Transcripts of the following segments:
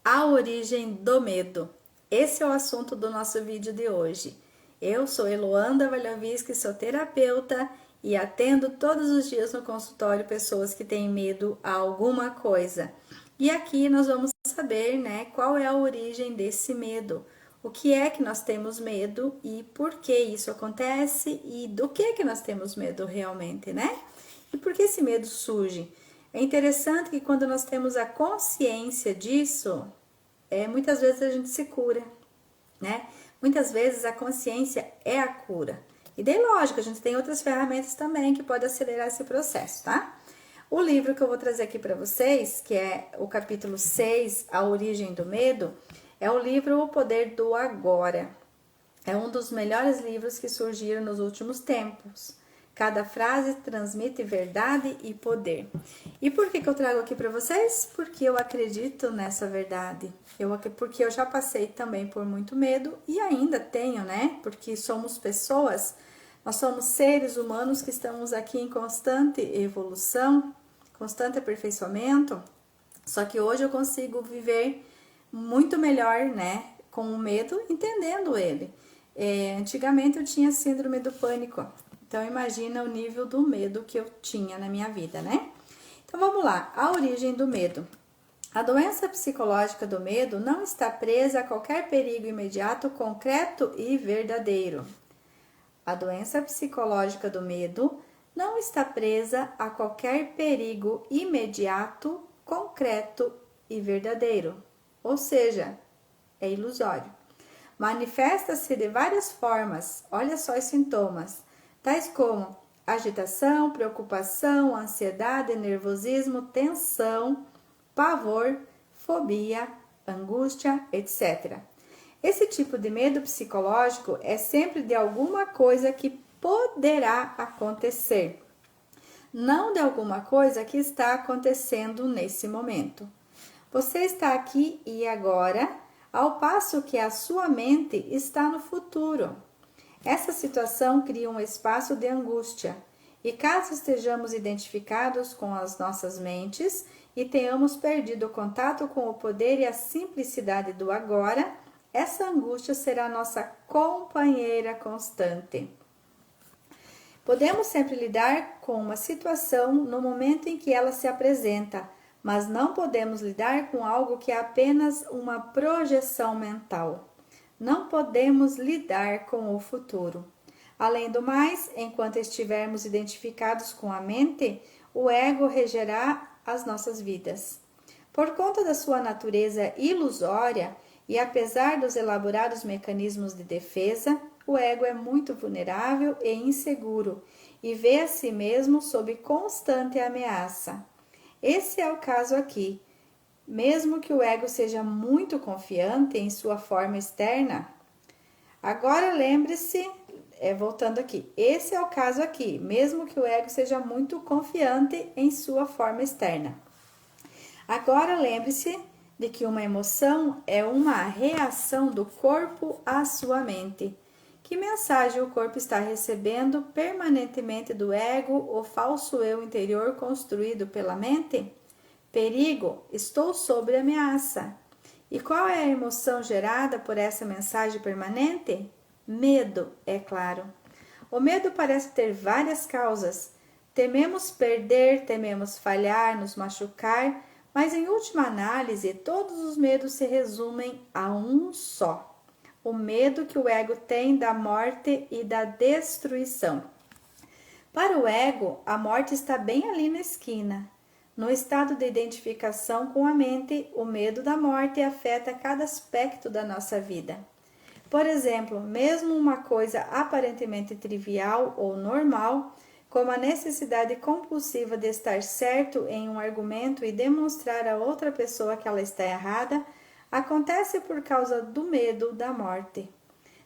A origem do medo. Esse é o assunto do nosso vídeo de hoje. Eu sou Eloanda Valhovisky, sou terapeuta e atendo todos os dias no consultório pessoas que têm medo a alguma coisa. E aqui nós vamos saber, qual é a origem desse medo. O que é que nós temos medo e por que isso acontece e do que nós temos medo realmente, né? E por que esse medo surge? É interessante que quando nós temos a consciência disso, muitas vezes a gente se cura, né? Muitas vezes a consciência é a cura. E daí, lógico, a gente tem outras ferramentas também que podem acelerar esse processo, tá? O livro que eu vou trazer aqui para vocês, que é o capítulo 6, A Origem do Medo, é o livro O Poder do Agora. É um dos melhores livros que surgiram nos últimos tempos. Cada frase transmite verdade e poder. E por que eu trago aqui para vocês? Porque eu acredito nessa verdade. Porque eu já passei também por muito medo e ainda tenho, né? Porque somos pessoas, nós somos seres humanos que estamos aqui em constante evolução, constante aperfeiçoamento. Só que hoje eu consigo viver muito melhor, né? Com o medo, entendendo ele. Antigamente eu tinha síndrome do pânico. Então, imagina o nível do medo que eu tinha na minha vida, né? Então, vamos lá. A origem do medo. A doença psicológica do medo não está presa a qualquer perigo imediato, concreto e verdadeiro. A doença psicológica do medo não está presa a qualquer perigo imediato, concreto e verdadeiro. Ou seja, é ilusório. Manifesta-se de várias formas. Olha só os sintomas. Tais como agitação, preocupação, ansiedade, nervosismo, tensão, pavor, fobia, angústia, etc. Esse tipo de medo psicológico é sempre de alguma coisa que poderá acontecer, não de alguma coisa que está acontecendo nesse momento. Você está aqui e agora, ao passo que a sua mente está no futuro. Essa situação cria um espaço de angústia, e caso estejamos identificados com as nossas mentes e tenhamos perdido o contato com o poder e a simplicidade do agora, essa angústia será nossa companheira constante. Podemos sempre lidar com uma situação no momento em que ela se apresenta, mas não podemos lidar com algo que é apenas uma projeção mental. Não podemos lidar com o futuro. Além do mais, enquanto estivermos identificados com a mente, o ego regerá as nossas vidas. Por conta da sua natureza ilusória e apesar dos elaborados mecanismos de defesa, o ego é muito vulnerável e inseguro e vê a si mesmo sob constante ameaça. Esse é o caso aqui. Mesmo que o ego seja muito confiante em sua forma externa. Agora lembre-se, voltando aqui, esse é o caso aqui, mesmo que o ego seja muito confiante em sua forma externa. Agora lembre-se de que uma emoção é uma reação do corpo à sua mente. Que mensagem o corpo está recebendo permanentemente do ego, o falso eu interior construído pela mente? Perigo, estou sob ameaça. E qual é a emoção gerada por essa mensagem permanente? Medo, é claro. O medo parece ter várias causas. Tememos perder, tememos falhar, nos machucar, mas em última análise, todos os medos se resumem a um só. O medo que o ego tem da morte e da destruição. Para o ego, a morte está bem ali na esquina. No estado de identificação com a mente, o medo da morte afeta cada aspecto da nossa vida. Por exemplo, mesmo uma coisa aparentemente trivial ou normal, como a necessidade compulsiva de estar certo em um argumento e demonstrar a outra pessoa que ela está errada, acontece por causa do medo da morte.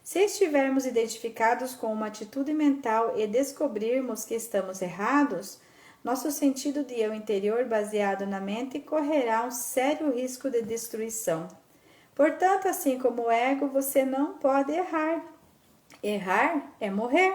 Se estivermos identificados com uma atitude mental e descobrirmos que estamos errados, nosso sentido de eu interior baseado na mente correrá um sério risco de destruição. Portanto, assim como o ego, você não pode errar. Errar é morrer.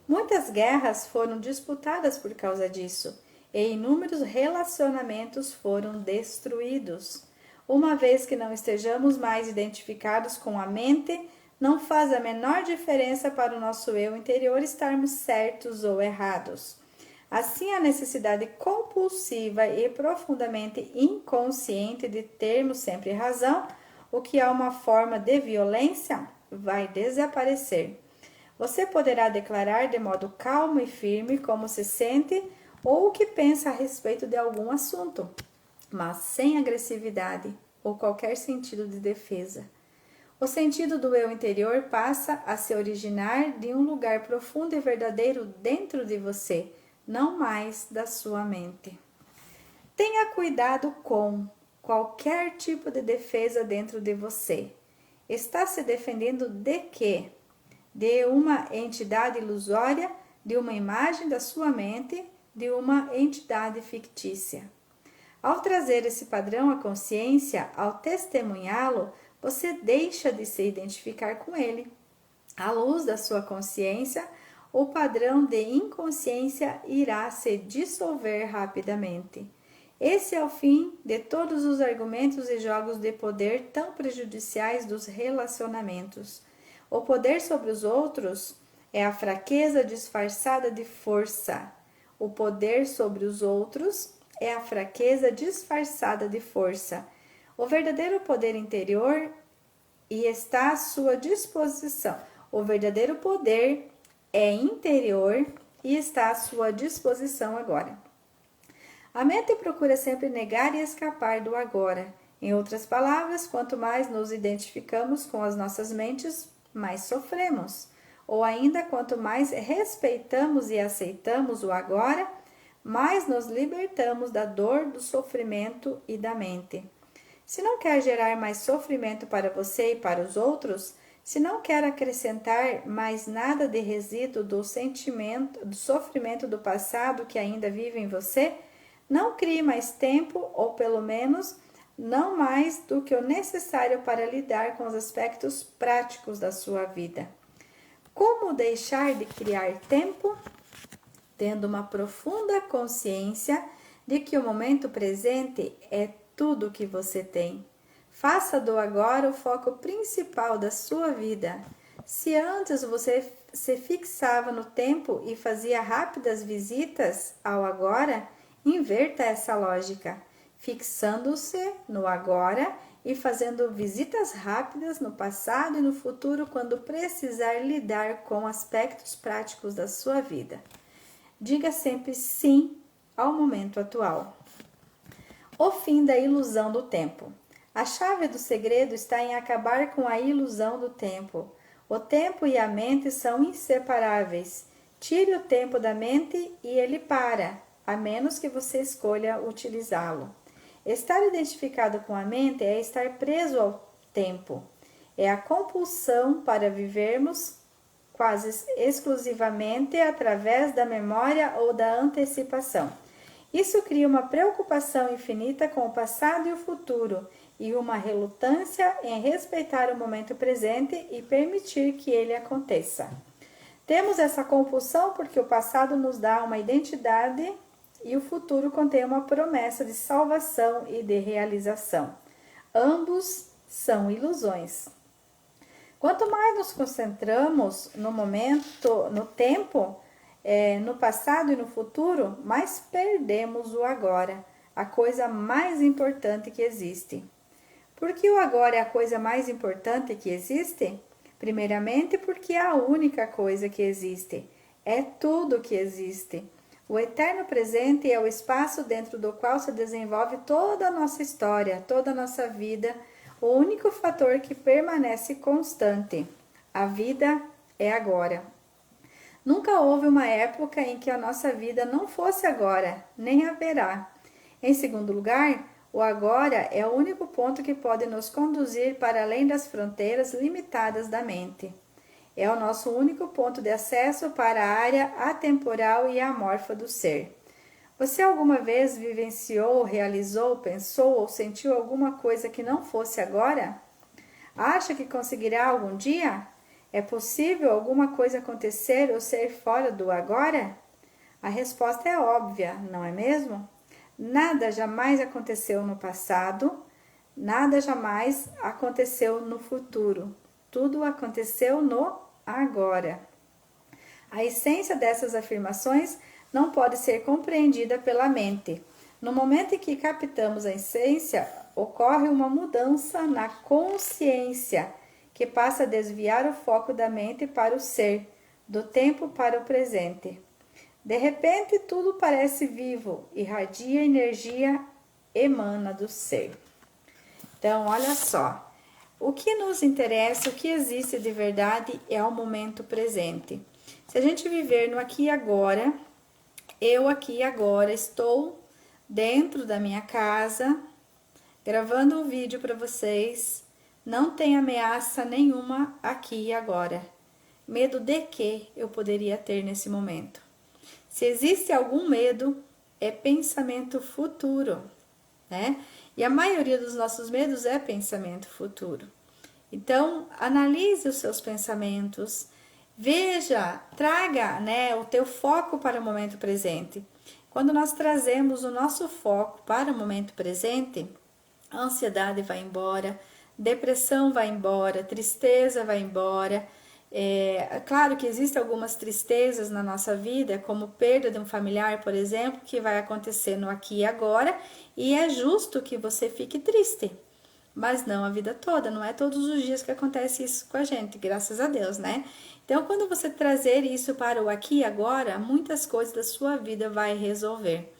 Muitas guerras foram disputadas por causa disso, e inúmeros relacionamentos foram destruídos. Uma vez que não estejamos mais identificados com a mente, não faz a menor diferença para o nosso eu interior estarmos certos ou errados. Assim, a necessidade compulsiva e profundamente inconsciente de termos sempre razão, o que é uma forma de violência, vai desaparecer. Você poderá declarar de modo calmo e firme como se sente ou o que pensa a respeito de algum assunto, mas sem agressividade ou qualquer sentido de defesa. O sentido do eu interior passa a se originar de um lugar profundo e verdadeiro dentro de você, não mais da sua mente. Tenha cuidado com qualquer tipo de defesa dentro de você. Está se defendendo de quê? De uma entidade ilusória, de uma imagem da sua mente, de uma entidade fictícia. Ao trazer esse padrão à consciência, ao testemunhá-lo, você deixa de se identificar com ele. À luz da sua consciência, o padrão de inconsciência irá se dissolver rapidamente. Esse é o fim de todos os argumentos e jogos de poder tão prejudiciais dos relacionamentos. O poder sobre os outros é a fraqueza disfarçada de força. O poder sobre os outros é a fraqueza disfarçada de força. O verdadeiro poder interior e está à sua disposição. O verdadeiro poder é interior e está à sua disposição agora. A mente procura sempre negar e escapar do agora. Em outras palavras, quanto mais nos identificamos com as nossas mentes, mais sofremos. Ou ainda, quanto mais respeitamos e aceitamos o agora, mais nos libertamos da dor, do sofrimento e da mente. Se não quer gerar mais sofrimento para você e para os outros, se não quer acrescentar mais nada de resíduo do sentimento, do sofrimento do passado que ainda vive em você, não crie mais tempo, ou pelo menos não mais do que o necessário para lidar com os aspectos práticos da sua vida. Como deixar de criar tempo? Tendo uma profunda consciência de que o momento presente é tudo o que você tem. Faça do agora o foco principal da sua vida. Se antes você se fixava no tempo e fazia rápidas visitas ao agora, inverta essa lógica, fixando-se no agora e fazendo visitas rápidas no passado e no futuro quando precisar lidar com aspectos práticos da sua vida. Diga sempre sim ao momento atual. O fim da ilusão do tempo. A chave do segredo está em acabar com a ilusão do tempo. O tempo e a mente são inseparáveis. Tire o tempo da mente e ele para, a menos que você escolha utilizá-lo. Estar identificado com a mente é estar preso ao tempo. É a compulsão para vivermos quase exclusivamente através da memória ou da antecipação. Isso cria uma preocupação infinita com o passado e o futuro e uma relutância em respeitar o momento presente e permitir que ele aconteça. Temos essa compulsão porque o passado nos dá uma identidade e o futuro contém uma promessa de salvação e de realização. Ambos são ilusões. Quanto mais nos concentramos no momento, no tempo, no passado e no futuro, mais perdemos o agora, a coisa mais importante que existe. Por que o agora é a coisa mais importante que existe? Primeiramente, porque é a única coisa que existe. É tudo que existe. O eterno presente é o espaço dentro do qual se desenvolve toda a nossa história, toda a nossa vida, o único fator que permanece constante. A vida é agora. Nunca houve uma época em que a nossa vida não fosse agora, nem haverá. Em segundo lugar, o agora é o único ponto que pode nos conduzir para além das fronteiras limitadas da mente. É o nosso único ponto de acesso para a área atemporal e amorfa do ser. Você alguma vez vivenciou, realizou, pensou ou sentiu alguma coisa que não fosse agora? Acha que conseguirá algum dia? É possível alguma coisa acontecer ou ser fora do agora? A resposta é óbvia, não é mesmo? Nada jamais aconteceu no passado, Nada jamais aconteceu no futuro. Tudo aconteceu no agora. A essência dessas afirmações não pode ser compreendida pela mente. No momento em que captamos a essência, ocorre uma mudança na consciência, que passa a desviar o foco da mente para o ser, do tempo para o presente. De repente, tudo parece vivo, irradia energia, emana do ser. Então, olha só, o que nos interessa, o que existe de verdade é o momento presente. Se a gente viver no aqui e agora, eu aqui e agora estou dentro da minha casa, gravando um vídeo para vocês, não tem ameaça nenhuma aqui e agora. Medo de que eu poderia ter nesse momento? Se existe algum medo, é pensamento futuro, né? E a maioria dos nossos medos é pensamento futuro. Então, analise os seus pensamentos, veja, traga, né, o teu foco para o momento presente. Quando nós trazemos o nosso foco para o momento presente, a ansiedade vai embora, depressão vai embora, tristeza vai embora. É claro que existem algumas tristezas na nossa vida, como perda de um familiar, por exemplo, que vai acontecer no aqui e agora, e é justo que você fique triste, mas não a vida toda, não é todos os dias que acontece isso com a gente, graças a Deus, né? Então, quando você trazer isso para o aqui e agora, muitas coisas da sua vida vai resolver.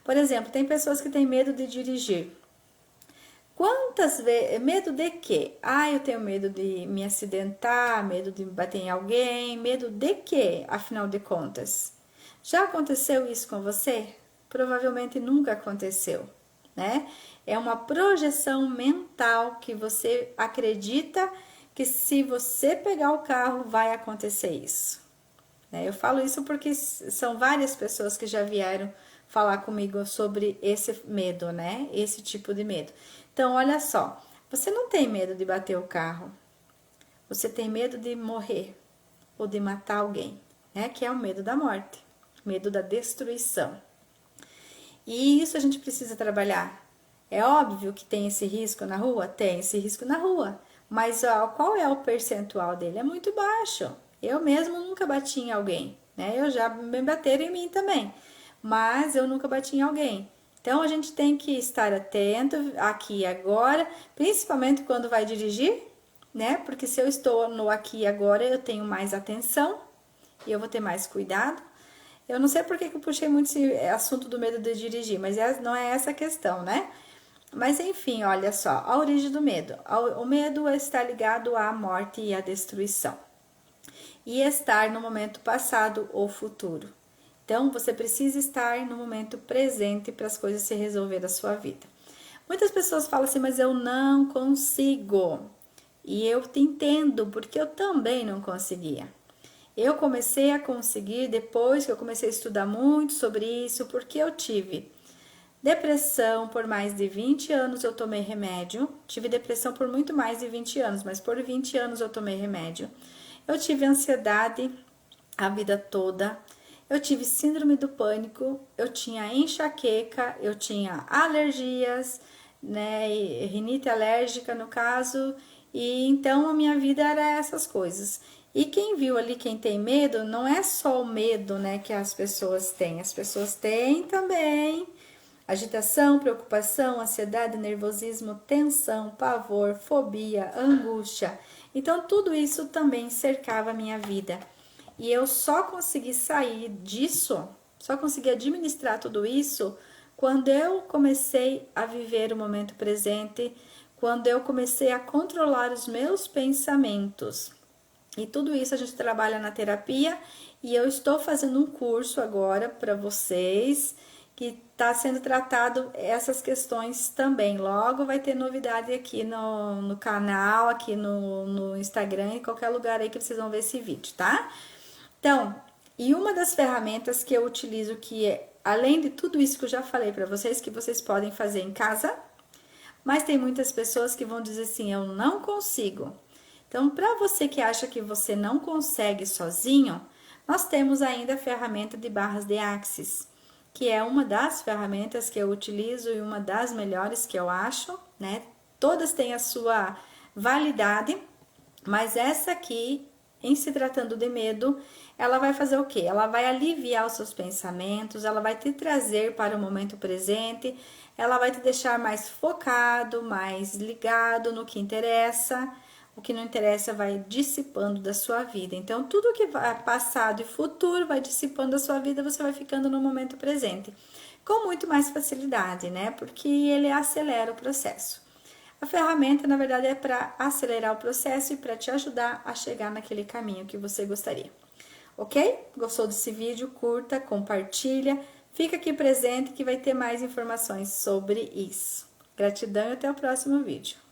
Por exemplo, tem pessoas que têm medo de dirigir. Quantas vezes, medo de quê? Ah, eu tenho medo de me acidentar, medo de bater em alguém, medo de quê, afinal de contas? Já aconteceu isso com você? Provavelmente nunca aconteceu, né? É uma projeção mental que você acredita que se você pegar o carro vai acontecer isso. Eu falo isso porque são várias pessoas que já vieram falar comigo sobre esse medo, né? Esse tipo de medo. Então, olha só, você não tem medo de bater o carro, você tem medo de morrer ou de matar alguém, né? Que é o medo da morte, medo da destruição. E isso a gente precisa trabalhar. É óbvio que tem esse risco na rua? Tem esse risco na rua, mas ó, qual é o percentual dele? É muito baixo. Eu mesmo nunca bati em alguém, né? Eu já me bateram em mim também, mas eu nunca bati em alguém. Então a gente tem que estar atento aqui e agora, principalmente quando vai dirigir, né? Porque se eu estou no aqui e agora, eu tenho mais atenção e eu vou ter mais cuidado. Eu não sei por que eu puxei muito esse assunto do medo de dirigir, mas não é essa a questão, né? Mas enfim, olha só, a origem do medo. O medo está ligado à morte e à destruição. E estar no momento passado ou futuro. Então, você precisa estar no momento presente para as coisas se resolver da sua vida. Muitas pessoas falam assim, mas eu não consigo. E eu te entendo, porque eu também não conseguia. Eu comecei a conseguir depois que eu comecei a estudar muito sobre isso, porque eu tive depressão por mais de 20 anos eu tomei remédio. Tive depressão por muito mais de 20 anos, mas por 20 anos eu tomei remédio. Eu tive ansiedade a vida toda. Eu tive síndrome do pânico, eu tinha enxaqueca, eu tinha alergias, né, rinite alérgica no caso, e então a minha vida era essas coisas. E quem viu ali, quem tem medo, não é só o medo, né, que as pessoas têm também agitação, preocupação, ansiedade, nervosismo, tensão, pavor, fobia, angústia. Então tudo isso também cercava a minha vida. E eu só consegui sair disso, só consegui administrar tudo isso quando eu comecei a viver o momento presente, quando eu comecei a controlar os meus pensamentos. E tudo isso a gente trabalha na terapia e eu estou fazendo um curso agora para vocês que está sendo tratado essas questões também. Logo vai ter novidade aqui no canal, aqui no Instagram, em qualquer lugar aí que vocês vão ver esse vídeo, tá? Então, e uma das ferramentas que eu utilizo, que é, além de tudo isso que eu já falei para vocês, que vocês podem fazer em casa, mas tem muitas pessoas que vão dizer assim, eu não consigo. Então, para você que acha que você não consegue sozinho, nós temos ainda a ferramenta de barras de Axis, que é uma das ferramentas que eu utilizo e uma das melhores que eu acho, né? todas têm a sua validade, mas essa aqui, em se tratando de medo, ela vai fazer o quê? Ela vai aliviar os seus pensamentos, ela vai te trazer para o momento presente, ela vai te deixar mais focado, mais ligado no que interessa. O que não interessa vai dissipando da sua vida. Então, tudo que vai passado e futuro vai dissipando da sua vida, você vai ficando no momento presente. Com muito mais facilidade, né? Porque ele acelera o processo. A ferramenta, na verdade, é para acelerar o processo e para te ajudar a chegar naquele caminho que você gostaria. Ok? Gostou desse vídeo? Curta, compartilha. Fica aqui presente que vai ter mais informações sobre isso. Gratidão e até o próximo vídeo.